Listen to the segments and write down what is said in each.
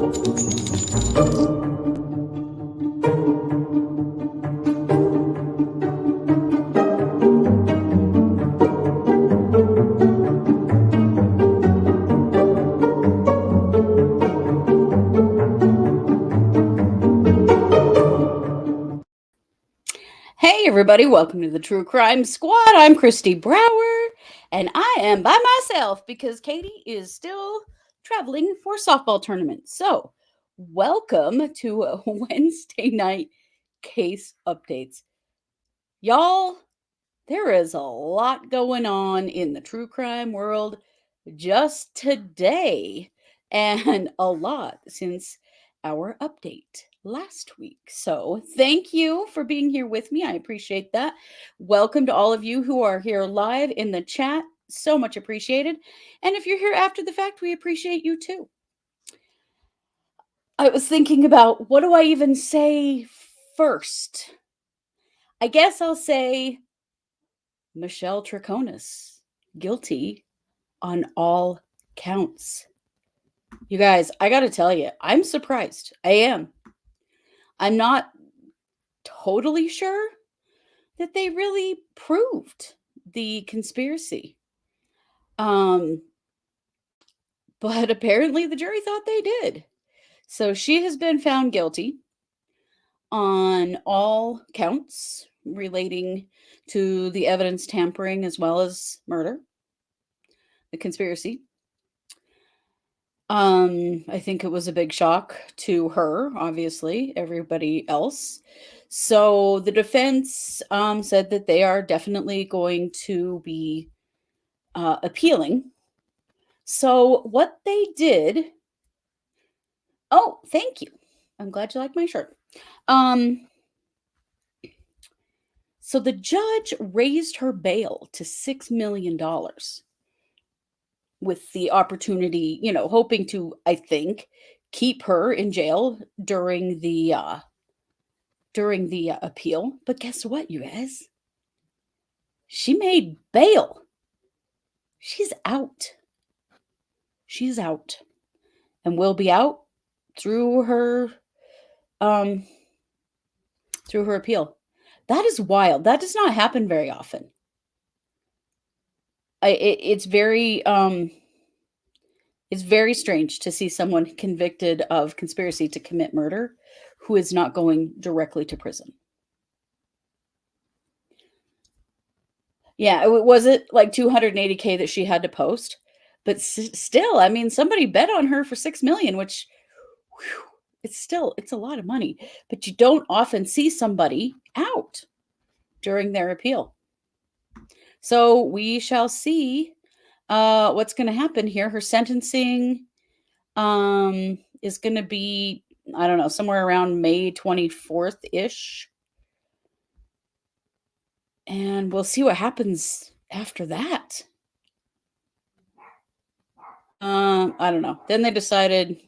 Hey everybody, welcome to the True Crime Squad. I'm Christy Brower, and I am by myself because Katie is still traveling for softball tournaments. So, welcome to Wednesday night case updates. Y'all, there is a lot going on in the true crime world just today, and a lot since our update last week. So, thank you for being here with me. I appreciate that. Welcome to all of you who are here live in the chat. So much appreciated. And if you're here after the fact, we appreciate you too. I was thinking about what do I even say first? I guess I'll say Michelle Troconis, guilty on all counts. You guys, I got to tell you, I'm surprised. I am. I'm not totally sure that they really proved the conspiracy. But apparently the jury thought they did. So she has been found guilty on all counts relating to the evidence tampering as well as murder, the conspiracy. I think it was a big shock to her, obviously, everybody else. So the defense said that they are definitely going to be appealing. So what they did, oh, thank you. I'm glad you like my shirt. So the judge raised her bail to $6 million with the opportunity, hoping to, I think, keep her in jail during the appeal. But guess what, you guys? She made bail. She's out. She's out, and will be out through her appeal. That is wild. That does not happen very often. It's very strange to see someone convicted of conspiracy to commit murder who is not going directly to prison. Yeah, was it like $280K that she had to post? But still, I mean, somebody bet on her for $6 million, which it's a lot of money. But you don't often see somebody out during their appeal. So we shall see what's going to happen here. Her sentencing is going to be, I don't know, somewhere around May 24th-ish. And we'll see what happens after that. I don't know. Then they decided,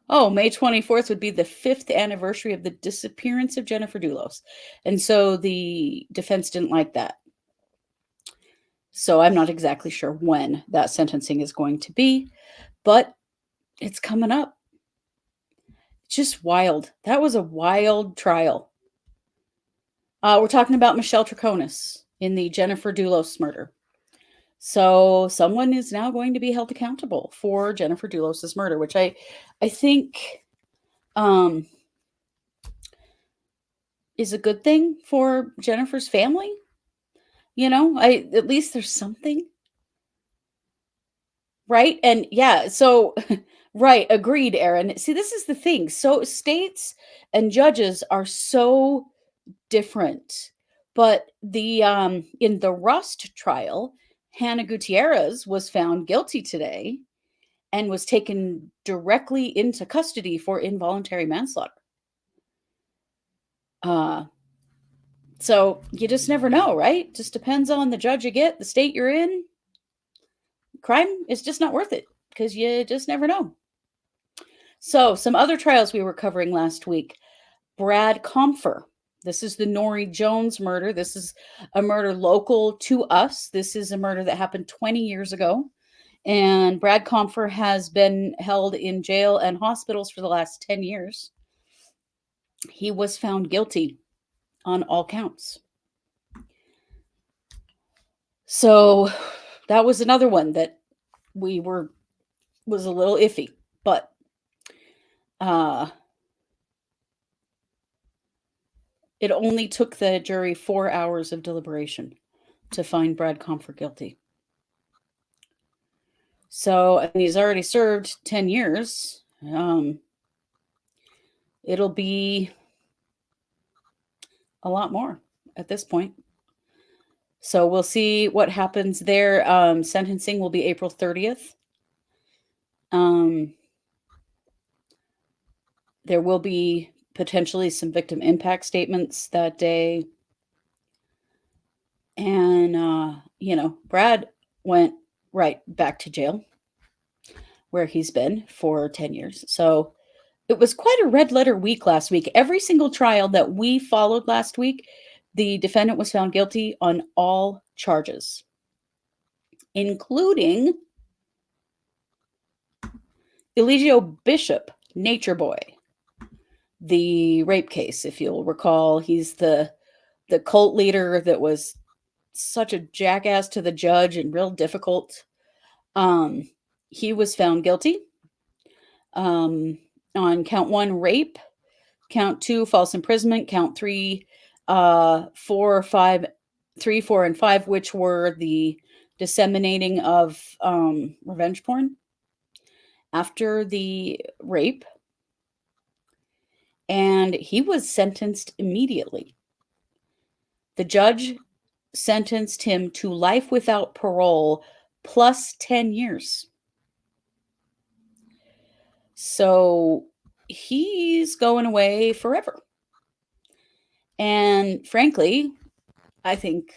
May 24th would be the 5th anniversary of the disappearance of Jennifer Dulos. And so the defense didn't like that. So I'm not exactly sure when that sentencing is going to be, but it's coming up. Just wild. That was a wild trial. We're talking about Michelle Troconis in the Jennifer Dulos murder. So someone is now going to be held accountable for Jennifer Dulos's murder, which I think is a good thing for Jennifer's family. At least there's something. Right? And yeah, so right, agreed, Aaron. See, this is the thing. So states and judges are so different. But the in the Rust trial, Hannah Gutierrez was found guilty today and was taken directly into custody for involuntary manslaughter. So you just never know, right? Just depends on the judge you get, the state you're in. Crime is just not worth it because you just never know. So some other trials we were covering last week. Brad Compher. This is the Norrie Jones murder. This is a murder local to us. This is a murder that happened 20 years ago. And Brad Compher has been held in jail and hospitals for the last 10 years. He was found guilty on all counts. So that was another one that was a little iffy, but it only took the jury 4 hours of deliberation to find Brad Compher guilty. So, and he's already served 10 years. It'll be a lot more at this point. So we'll see what happens there. Sentencing will be April 30th. There will be potentially some victim impact statements that day. And, Brad went right back to jail where he's been for 10 years. So it was quite a red letter week last week. Every single trial that we followed last week, the defendant was found guilty on all charges, including Eligio Bishop, Nature Boy, the rape case. If you'll recall, he's the cult leader that was such a jackass to the judge and real difficult. He was found guilty on count 1, rape, count 2, false imprisonment, count 3, 4, 5, 3, 4, and 5, which were the disseminating of revenge porn after the rape. And he was sentenced immediately. The judge sentenced him to life without parole plus 10 years. So he's going away forever. And frankly, I think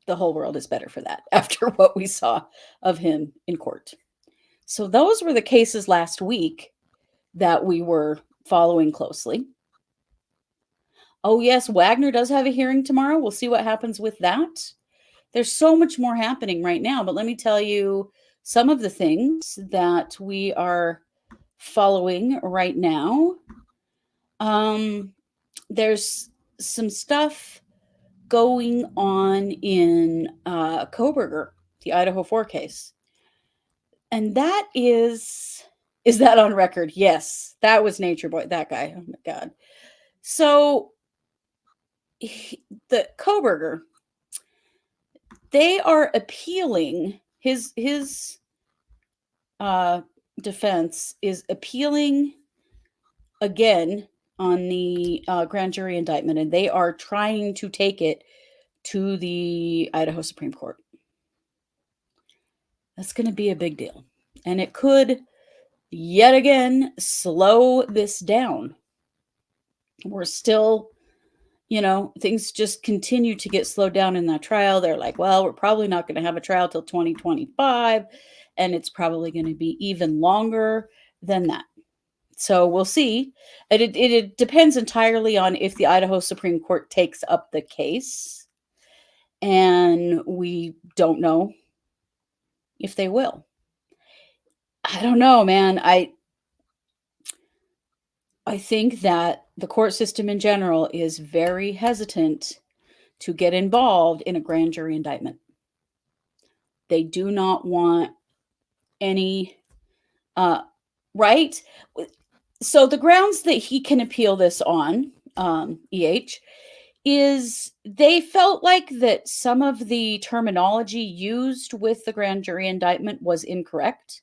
the whole world is better for that after what we saw of him in court. So those were the cases last week that we were following closely. Oh, yes, Wagner does have a hearing tomorrow. We'll see what happens with that. There's so much more happening right now, but let me tell you some of the things that we are following right now. There's some stuff going on in Kohberger, the Idaho 4 case. And that is that on record? Yes, that was Nature Boy, that guy. Oh my God. So the Kohberger, they are appealing his defense is appealing again on the grand jury indictment, and they are trying to take it to the Idaho Supreme Court. That's going to be a big deal, and it could yet again slow this down. We're still, things just continue to get slowed down in that trial. They're like, well, we're probably not going to have a trial till 2025, and it's probably going to be even longer than that. So we'll see. It depends entirely on if the Idaho Supreme Court takes up the case, and we don't know if they will. I don't know, man. I think that the court system in general is very hesitant to get involved in a grand jury indictment. They do not want any, right? So the grounds that he can appeal this on, is they felt like that some of the terminology used with the grand jury indictment was incorrect.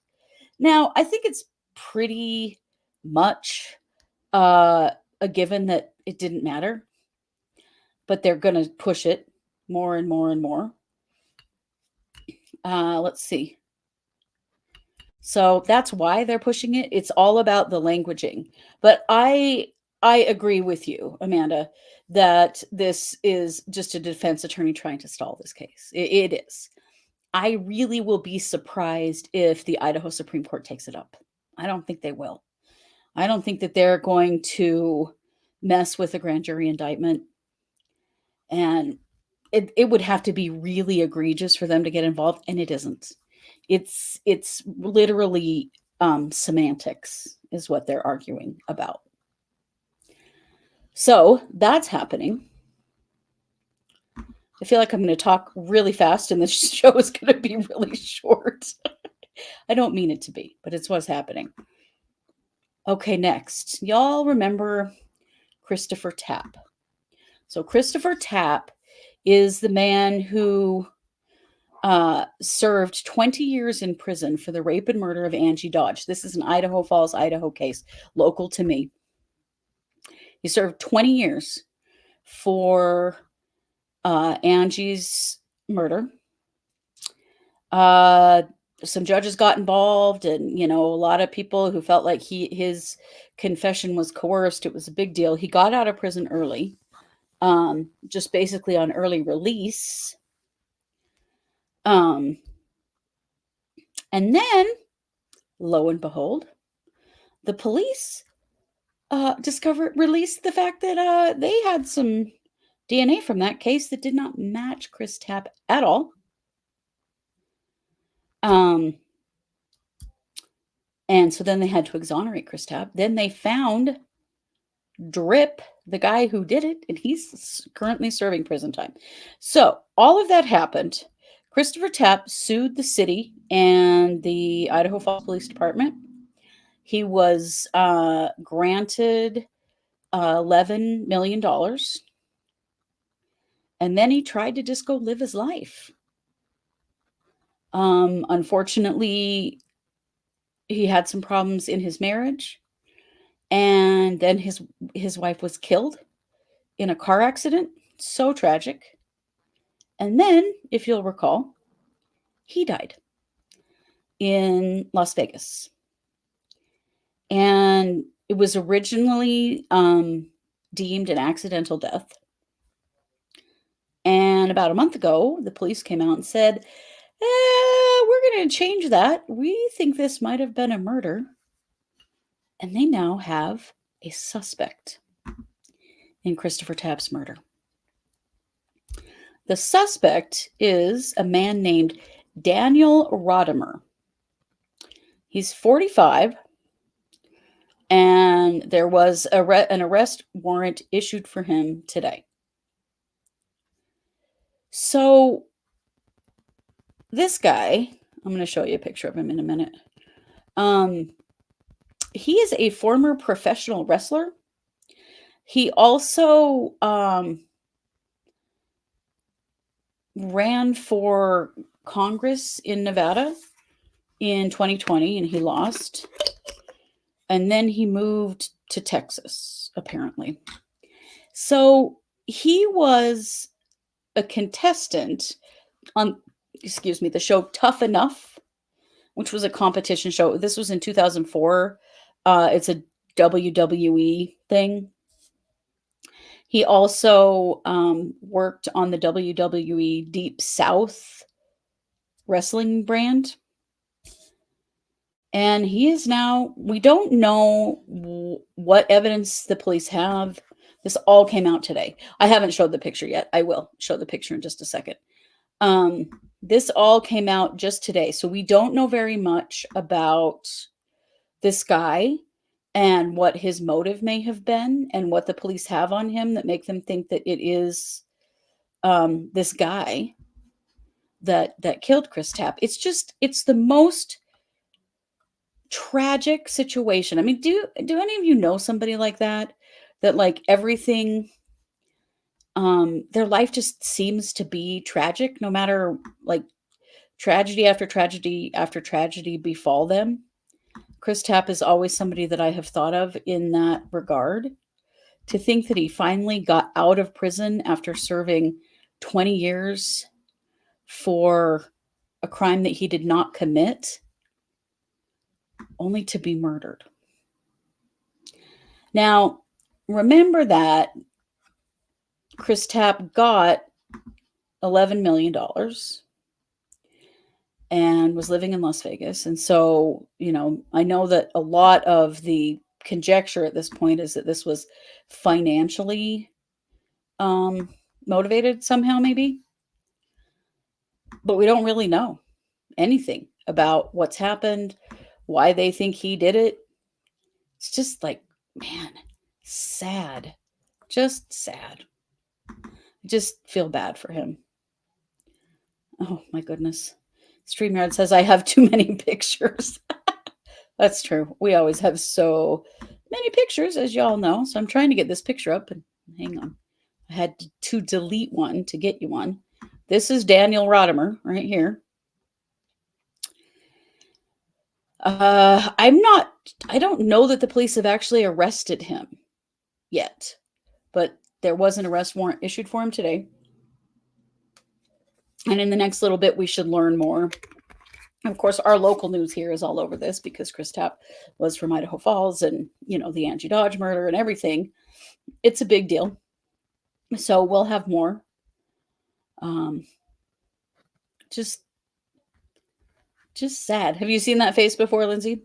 Now, I think it's pretty much a given that it didn't matter, but they're going to push it more and more and more. Let's see. So that's why they're pushing it. It's all about the languaging. But I agree with you, Amanda, that this is just a defense attorney trying to stall this case. It is. I really will be surprised if the Idaho Supreme Court takes it up. I don't think they will. I don't think that they're going to mess with a grand jury indictment. And it would have to be really egregious for them to get involved, and it isn't. It's literally semantics is what they're arguing about. So that's happening. I feel like I'm going to talk really fast and this show is going to be really short. I don't mean it to be, but it's what's happening. Okay, next. Y'all remember Christopher Tapp. So Christopher Tapp is the man who served 20 years in prison for the rape and murder of Angie Dodge. This is an Idaho Falls, Idaho case, local to me. He served 20 years for Angie's murder. Some judges got involved, and a lot of people who felt like his confession was coerced. It was a big deal. He got out of prison early, just basically on early release. And then, lo and behold, the police released the fact that they had some DNA from that case that did not match Chris Tapp at all. And so then they had to exonerate Chris Tapp. Then they found Drip, the guy who did it, and he's currently serving prison time. So all of that happened. Christopher Tapp sued the city and the Idaho Falls Police Department. He was granted $11 million. And then he tried to just go live his life. Unfortunately, he had some problems in his marriage. And then his wife was killed in a car accident. So tragic. And then, if you'll recall, he died in Las Vegas. And it was originally deemed an accidental death. And about a month ago, the police came out and said, we're going to change that. We think this might have been a murder. And they now have a suspect in Christopher Tapp's murder. The suspect is a man named Daniel Rodimer. He's 45, and there was an arrest warrant issued for him today. So this guy, I'm going to show you a picture of him in a minute. He is a former professional wrestler. He also ran for Congress in Nevada in 2020, and he lost. And then he moved to Texas, apparently. So he was a contestant on, the show Tough Enough, which was a competition show. This was in 2004. It's a WWE thing. He also worked on the WWE Deep South wrestling brand. And he is now, we don't know what evidence the police have. This all came out today. I haven't showed the picture yet. I will show the picture in just a second. This all came out just today. So we don't know very much about this guy and what his motive may have been and what the police have on him that make them think that it is this guy that killed Chris Tapp. It's the most tragic situation. I mean, do any of you know somebody like that like everything, their life just seems to be tragic, no matter like tragedy after tragedy after tragedy befall them? Chris Tapp is always somebody that I have thought of in that regard. To think that he finally got out of prison after serving 20 years for a crime that he did not commit, only to be murdered. Now, remember that Chris Tapp got $11 million and was living in Las Vegas. And so, I know that a lot of the conjecture at this point is that this was financially motivated somehow, maybe. But we don't really know anything about what's happened, why they think he did it. It's just like, man, sad. Just sad. I just feel bad for him. Oh my goodness. StreamYard says I have too many pictures. That's true. We always have so many pictures, as y'all know. So I'm trying to get this picture up, and hang on. I had to delete one to get you one. This is Daniel Rodimer right here. I don't know that the police have actually arrested him yet, but there was an arrest warrant issued for him today. And in the next little bit, we should learn more. And of course, our local news here is all over this because Chris Tapp was from Idaho Falls and, the Angie Dodge murder and everything. It's a big deal. So we'll have more. Just sad. Have you seen that face before, Lindsay?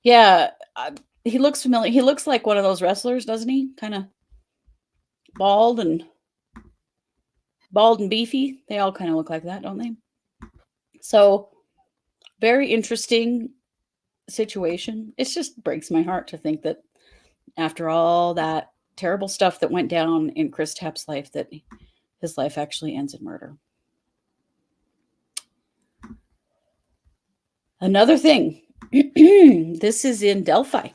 Yeah, he looks familiar. He looks like one of those wrestlers, doesn't he? Kind of bald and beefy. They all kind of look like that, don't they? So very interesting situation. It just breaks my heart to think that after all that terrible stuff that went down in Chris Tapp's life, that his life actually ends in murder. Another thing, this is in Delphi.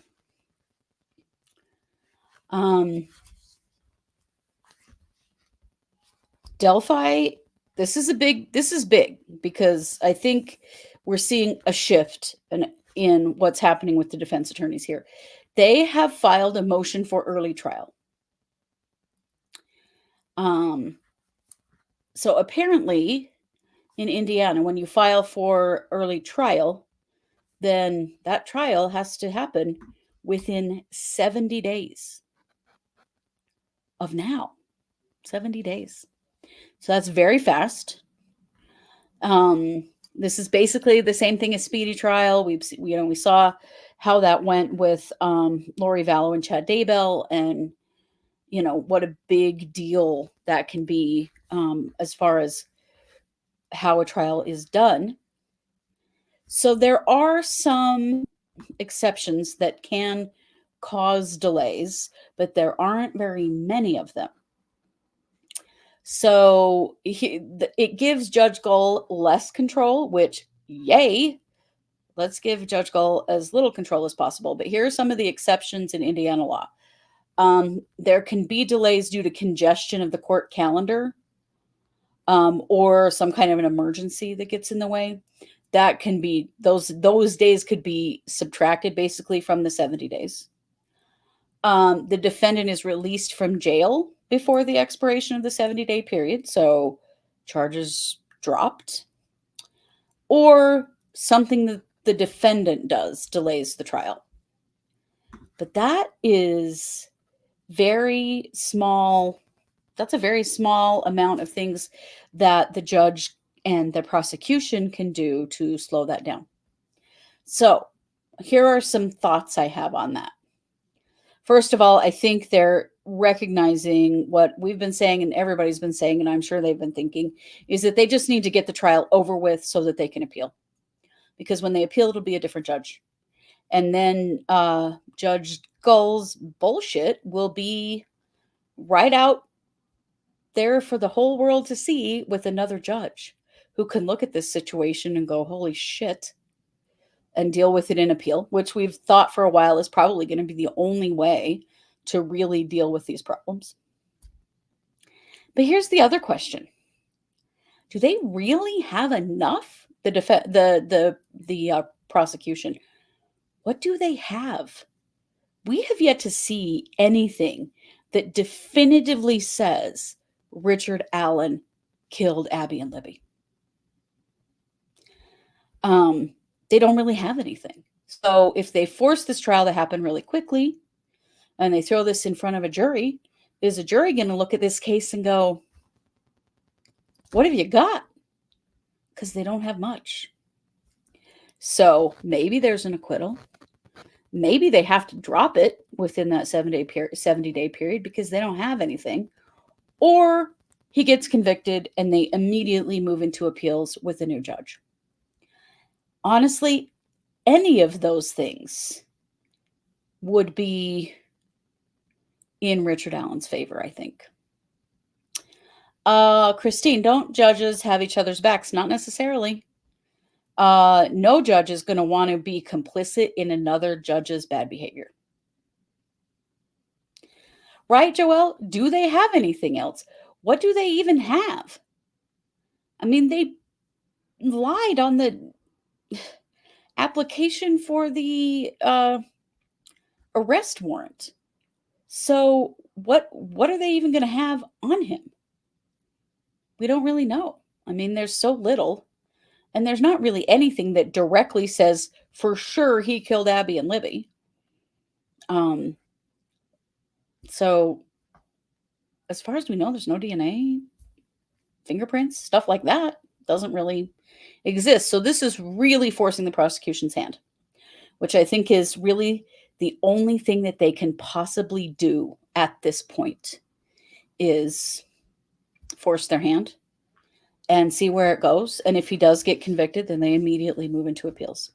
Delphi, this is big because I think we're seeing a shift in what's happening with the defense attorneys here. They have filed a motion for early trial. So apparently in Indiana, when you file for early trial, then that trial has to happen within 70 days of now. 70 days. So that's very fast. This is basically the same thing as speedy trial. We saw how that went with Lori Vallow and Chad Daybell, and what a big deal that can be as far as how a trial is done. So there are some exceptions that can cause delays, but there aren't very many of them. So it gives Judge Gull less control, which, yay, let's give Judge Gull as little control as possible. But here are some of the exceptions in Indiana law. There can be delays due to congestion of the court calendar, or some kind of an emergency that gets in the way. That can be, those days could be subtracted basically from the 70 days. The defendant is released from jail before the expiration of the 70-day period, so charges dropped. Or something that the defendant does delays the trial. But that is very small. That's a very small amount of things that the judge and the prosecution can do to slow that down. So here are some thoughts I have on that. First of all, I think they're recognizing what we've been saying and everybody's been saying, and I'm sure they've been thinking, is that they just need to get the trial over with so that they can appeal. Because when they appeal, it'll be a different judge. And then Judge Gull's bullshit will be right out there for the whole world to see with another judge who can look at this situation and go, holy shit, and deal with it in appeal, which we've thought for a while is probably going to be the only way to really deal with these problems. But here's the other question. Do they really have enough? The prosecution. What do they have? We have yet to see anything that definitively says Richard Allen killed Abby and Libby. They don't really have anything. So if they force this trial to happen really quickly and they throw this in front of a jury, is a jury going to look at this case and go, what have you got? Because they don't have much. So maybe there's an acquittal. Maybe they have to drop it within that 70-day period because they don't have anything. Or he gets convicted and they immediately move into appeals with a new judge. honestly, any of those things would be in Richard Allen's favor, I think. Christine, don't judges have each other's backs? Not necessarily. No judge is going to want to be complicit in another judge's bad behavior. Right, Joelle? Do they have anything else? What do they even have? I mean, they lied on the application for the arrest warrant. So what are they even going to have on him? We don't really know. I mean, there's so little, and there's not really anything that directly says for sure he killed Abby and Libby. So as far as we know, there's no DNA, fingerprints, stuff like that doesn't really exist. So this is really forcing the prosecution's hand, which I think is really the only thing that they can possibly do at this point is force their hand and see where it goes. And if he does get convicted, then they immediately move into appeals.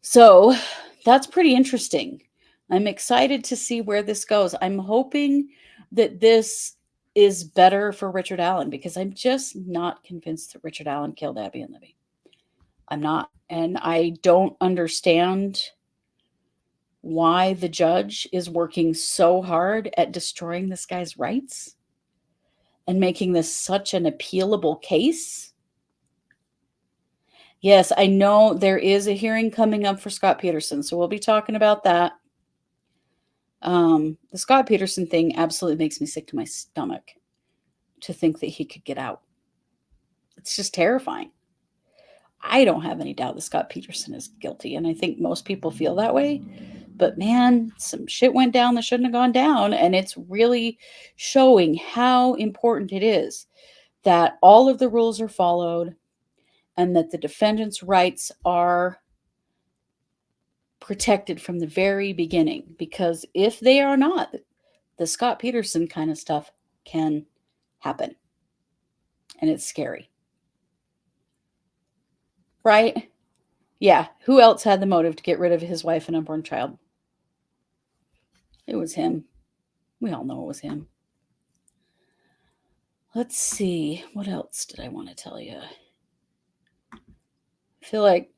So that's pretty interesting. I'm excited to see where this goes. I'm hoping that this is better for Richard Allen because I'm just not convinced that Richard Allen killed Abby and Libby. I'm not. And I don't understand why the judge is working so hard at destroying this guy's rights and making this such an appealable case. Yes, I know there is a hearing coming up for Scott Peterson, so we'll be talking about that. The Scott Peterson thing absolutely makes me sick to my stomach to think that he could get out. It's just terrifying. I don't have any doubt that Scott Peterson is guilty, and I think most people feel that way. But man, some shit went down that shouldn't have gone down, and it's really showing how important it is that all of the rules are followed and that the defendant's rights are protected from the very beginning. Because if they are not, the Scott Peterson kind of stuff can happen. And it's scary. Right? Yeah. Who else had the motive to get rid of his wife and unborn child? It was him. We all know it was him. Let's see. What else did I want to tell you? I feel like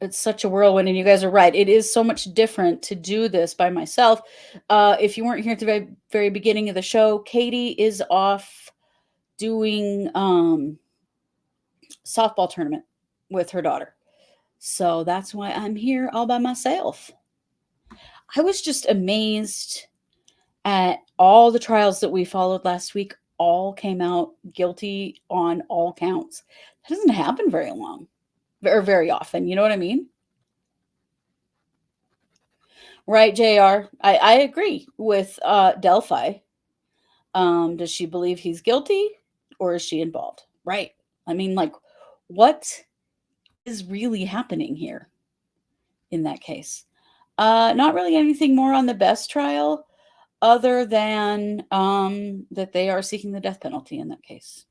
it's such a whirlwind, and you guys are right. It is so much different to do this by myself. If you weren't here at the very, very beginning of the show, Katie is off doing softball tournament with her daughter. So that's why I'm here all by myself. I was just amazed at all the trials that we followed last week. All came out guilty on all counts. That doesn't happen very very often. You know what I mean? Right, JR. I agree with Delphi. Does she believe he's guilty or is she involved? Right. I mean, like, what is really happening here in that case? Not really anything more on the Best trial other than that they are seeking the death penalty in that case.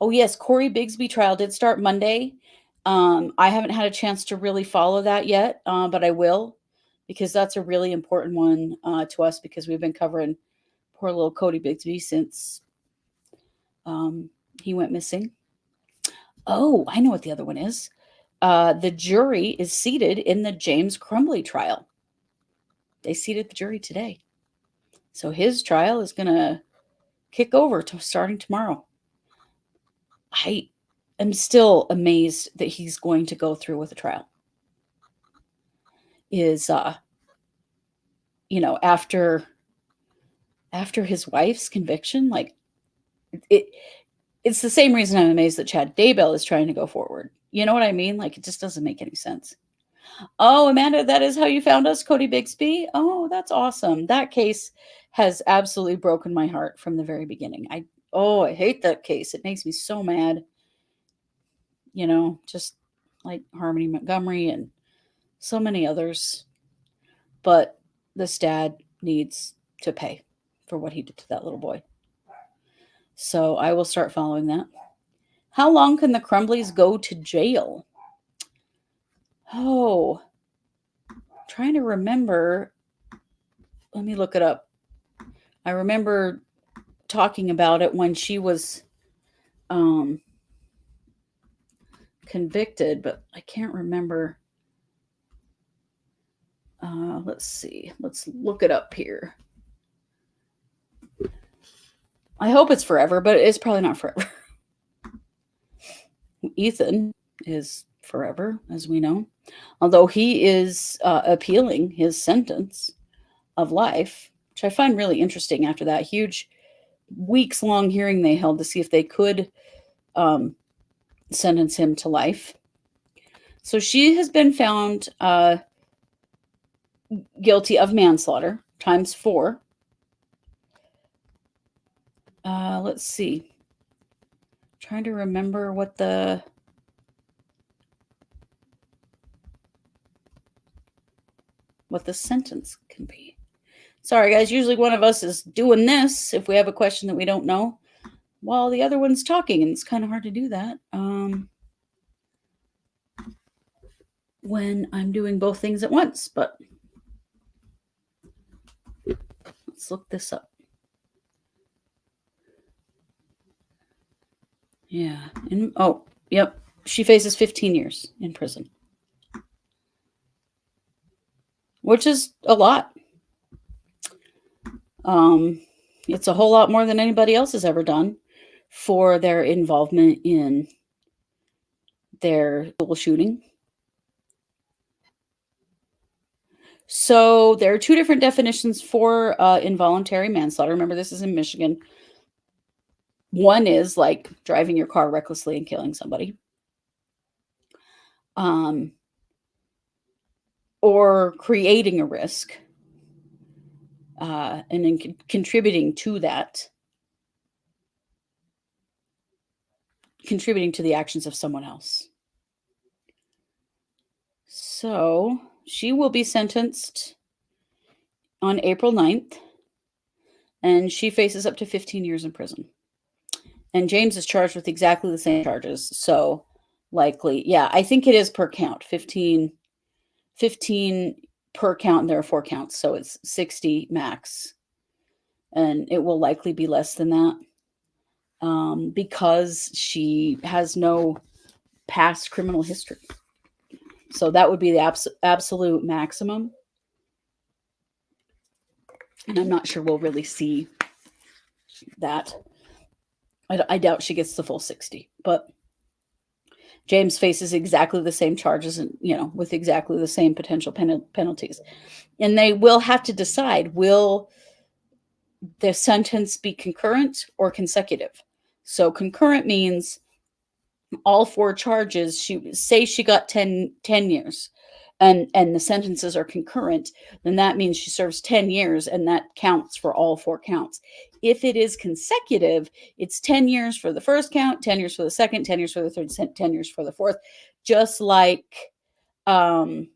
Oh, yes, Corey Bigsby trial did start Monday. I haven't had a chance to really follow that yet, but I will because that's a really important one to us because we've been covering poor little Cody Bigsby since he went missing. Oh, I know what the other one is. The jury is seated in the James Crumbley trial. They seated the jury today. So his trial is going to kick over to starting tomorrow. I am still amazed that he's going to go through with the trial. Is after his wife's conviction, like it's the same reason I'm amazed that Chad Daybell is trying to go forward. You know what I mean? Like, it just doesn't make any sense. Oh, Amanda, that is how you found us, Cody Bigsby. Oh, that's awesome. That case has absolutely broken my heart from the very beginning. I hate that case. It makes me so mad. Just like Harmony Montgomery and so many others. But this dad needs to pay for what he did to that little boy. So I will start following that. How long can the Crumbleys go to jail? Oh, trying to remember. Let me look it up. I remember talking about it when she was convicted, but I can't remember. Let's see. Let's look it up here. I hope it's forever, but it's probably not forever. Ethan is forever, as we know, although he is appealing his sentence of life, which I find really interesting after that huge weeks-long hearing they held to see if they could sentence him to life. So she has been found guilty of manslaughter times 4. Let's see. Trying to remember what the sentence can be. Sorry, guys. Usually one of us is doing this if we have a question that we don't know, while the other one's talking, and it's kind of hard to do that when I'm doing both things at once. But let's look this up. Yeah. Yep. She faces 15 years in prison, which is a lot. It's a whole lot more than anybody else has ever done for their involvement in their school shooting. So there are 2 different definitions for involuntary manslaughter. Remember, this is in Michigan. One is like driving your car recklessly and killing somebody. Or creating a risk and then contributing to that, contributing to the actions of someone else. So she will be sentenced on April 9th, and she faces up to 15 years in prison. And James is charged with exactly the same charges. So likely, yeah, I think it is per count, 15 per count, and there are 4 counts. So it's 60 max. And it will likely be less than that because she has no past criminal history. So that would be the absolute maximum. And I'm not sure we'll really see that. I doubt she gets the full 60, but James faces exactly the same charges and, with exactly the same potential penalties. And they will have to decide, will the sentence be concurrent or consecutive? So concurrent means all 4 charges, she got 10 years and the sentences are concurrent, then that means she serves 10 years and that counts for all 4 counts. If it is consecutive, it's 10 years for the first count, 10 years for the second, 10 years for the third, 10 years for the fourth, just like Lori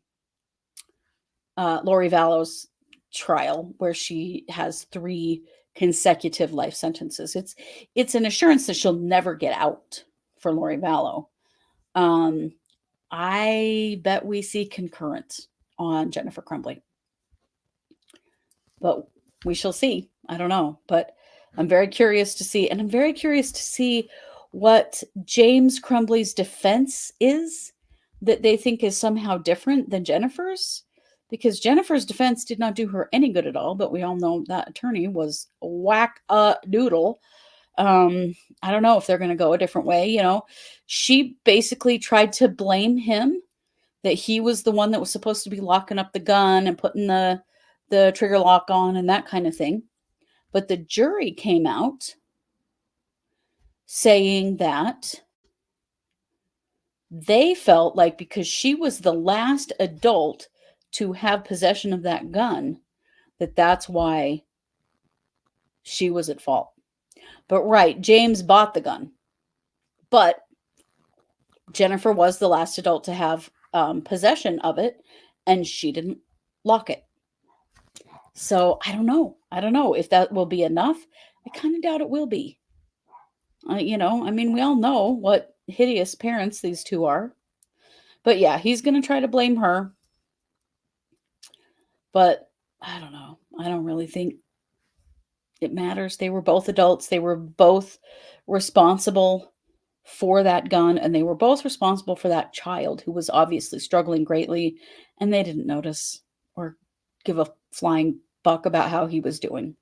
Vallow's trial, where she has 3 consecutive life sentences. It's an assurance that she'll never get out for Lori Vallow. I bet we see concurrent on Jennifer Crumbley, but we shall see. I don't know, but I'm very curious to see, and I'm very curious to see what James Crumbley's defense is that they think is somehow different than Jennifer's, because Jennifer's defense did not do her any good at all, but we all know that attorney was whack a doodle. I don't know if they're going to go a different way. She basically tried to blame him, that he was the one that was supposed to be locking up the gun and putting the trigger lock on and that kind of thing. But the jury came out saying that they felt like because she was the last adult to have possession of that gun, that's why she was at fault. But right, James bought the gun, but Jennifer was the last adult to have possession of it, and she didn't lock it. So I don't know if that will be enough. I kind of doubt it will be. I mean, we all know what hideous parents these two are. But yeah, he's going to try to blame her. But I don't know. I don't really think it matters. They were both adults. They were both responsible for that gun, and they were both responsible for that child who was obviously struggling greatly, and they didn't notice or give a flying buck about how he was doing.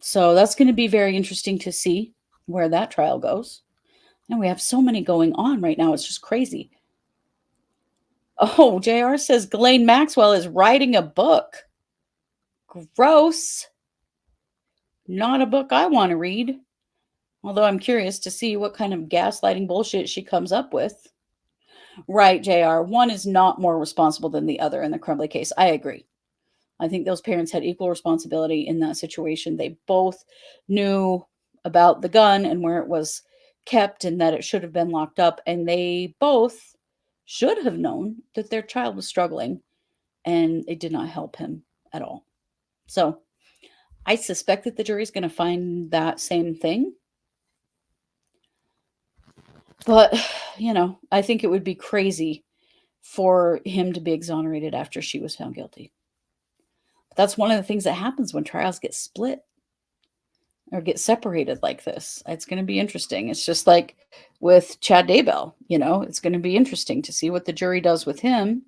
So that's going to be very interesting to see where that trial goes. And we have so many going on right now. It's just crazy. Oh, JR says Ghislaine Maxwell is writing a book. Gross. Not a book I want to read. Although I'm curious to see what kind of gaslighting bullshit she comes up with. Right, JR. One is not more responsible than the other in the Crumbley case. I agree. I think those parents had equal responsibility in that situation. They both knew about the gun and where it was kept and that it should have been locked up. And they both should have known that their child was struggling, and it did not help him at all. So I suspect that the jury's going to find that same thing. But, I think it would be crazy for him to be exonerated after she was found guilty. That's one of the things that happens when trials get split or get separated like this. It's going to be interesting. It's just like with Chad Daybell, it's going to be interesting to see what the jury does with him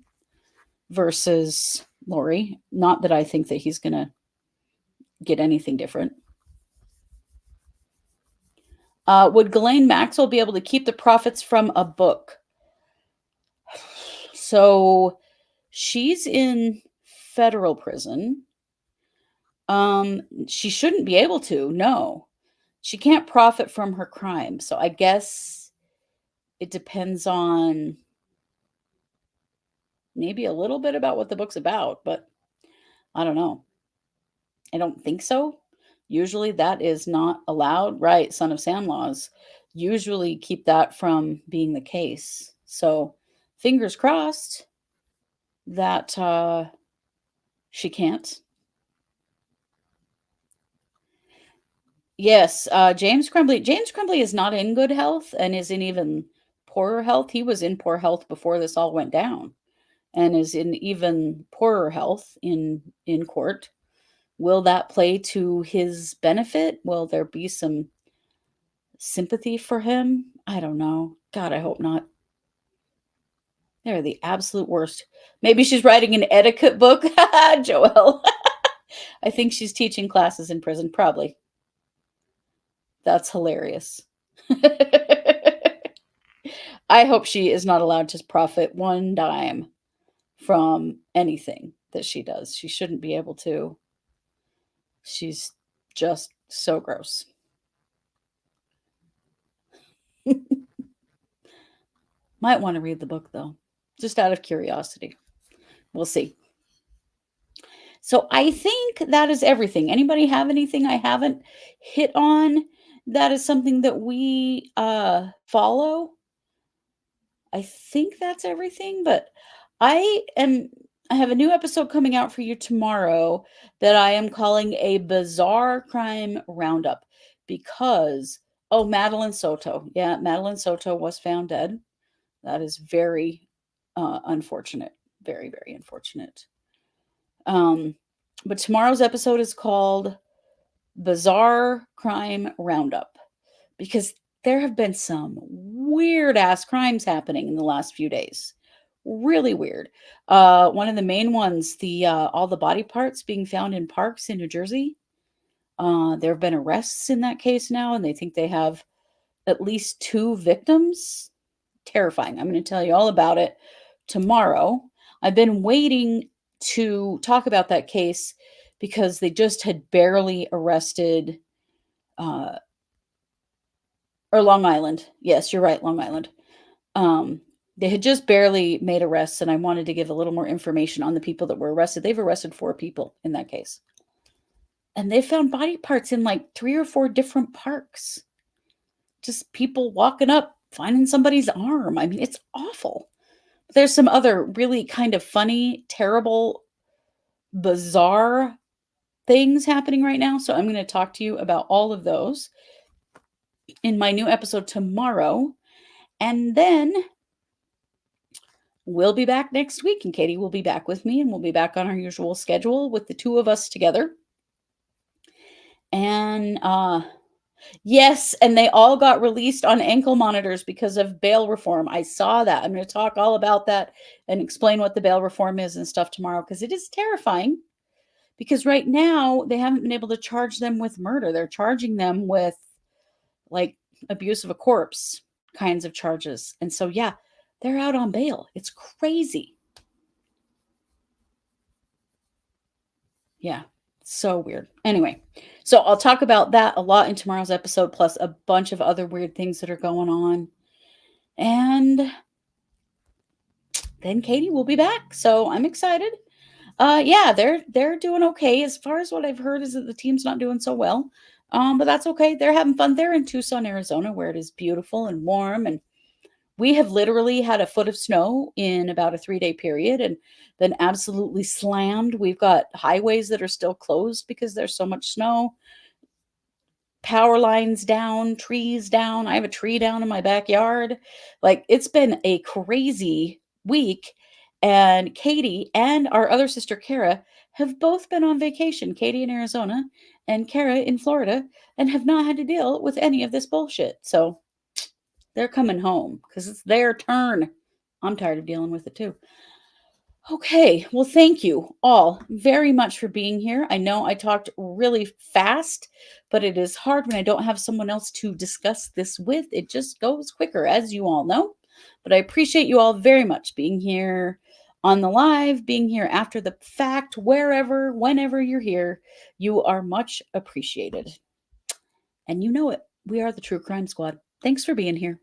versus Lori. Not that I think that he's going to get anything different. Would Ghislaine Maxwell be able to keep the profits from a book? So she's in federal prison. She shouldn't be able to. No, she can't profit from her crime. So I guess it depends on maybe a little bit about what the book's about, but I don't know. I don't think so. Usually that is not allowed. Right. Son of Sam laws usually keep that from being the case. So fingers crossed that she can't. Yes, James Crumbley. James Crumbley is not in good health and is in even poorer health. He was in poor health before this all went down, and is in even poorer health in court. Will that play to his benefit? Will there be some sympathy for him? I don't know. God, I hope not. They're the absolute worst. Maybe she's writing an etiquette book, Joelle. I think she's teaching classes in prison, probably. That's hilarious. I hope she is not allowed to profit one dime from anything that she does. She shouldn't be able to. She's just so gross. Might want to read the book, though, just out of curiosity. We'll see. So I think that is everything. Anybody have anything I haven't hit on? That is something that we follow. I think that's everything, but I have a new episode coming out for you tomorrow that I am calling a bizarre crime roundup because Madeline Soto. Yeah, Madeline Soto was found dead. That is very unfortunate. Very, very unfortunate. But tomorrow's episode is called Bizarre Crime Roundup because there have been some weird ass crimes happening in the last few days. Really weird. One of the main ones, all the body parts being found in parks in New Jersey. There have been arrests in that case now, and they think they have at least 2 victims. Terrifying. I'm going to tell you all about it tomorrow. I've been waiting to talk about that case because they just had barely arrested or Long Island. Yes, you're right, Long Island. They had just barely made arrests, and I wanted to give a little more information on the people that were arrested. They've arrested 4 people in that case. And they found body parts in like 3 or 4 different parks. Just people walking up, finding somebody's arm. I mean, it's awful. There's some other really kind of funny, terrible, bizarre things happening right now. So I'm going to talk to you about all of those. in my new episode tomorrow. And then we'll be back next week, and Katie will be back with me, and we'll be back on our usual schedule with the two of us together. And yes, and they all got released on ankle monitors because of bail reform. I saw that. I'm going to talk all about that and explain what the bail reform is and stuff tomorrow, because it is terrifying. Because right now they haven't been able to charge them with murder. They're charging them with like abuse of a corpse kinds of charges. And so, yeah, they're out on bail. It's crazy. Yeah, so weird. Anyway, so I'll talk about that a lot in tomorrow's episode, plus a bunch of other weird things that are going on. And then Katie will be back. So I'm excited. Yeah, they're doing okay. As far as what I've heard is that the team's not doing so well. But that's okay. They're having fun. They're in Tucson, Arizona, where it is beautiful and warm, and we have literally had a foot of snow in about a 3-day period and then absolutely slammed. We've got highways that are still closed because there's so much snow. Power lines down, trees down. I have a tree down in my backyard. Like, it's been a crazy week. And Katie and our other sister, Kara, have both been on vacation. Katie in Arizona and Kara in Florida, and have not had to deal with any of this bullshit. So they're coming home because it's their turn. I'm tired of dealing with it too. Okay, well, thank you all very much for being here. I know I talked really fast, but it is hard when I don't have someone else to discuss this with. It just goes quicker, as you all know. But I appreciate you all very much being here on the live, being here after the fact, wherever, whenever you're here. You are much appreciated. And you know it. We are the True Crime Squad. Thanks for being here.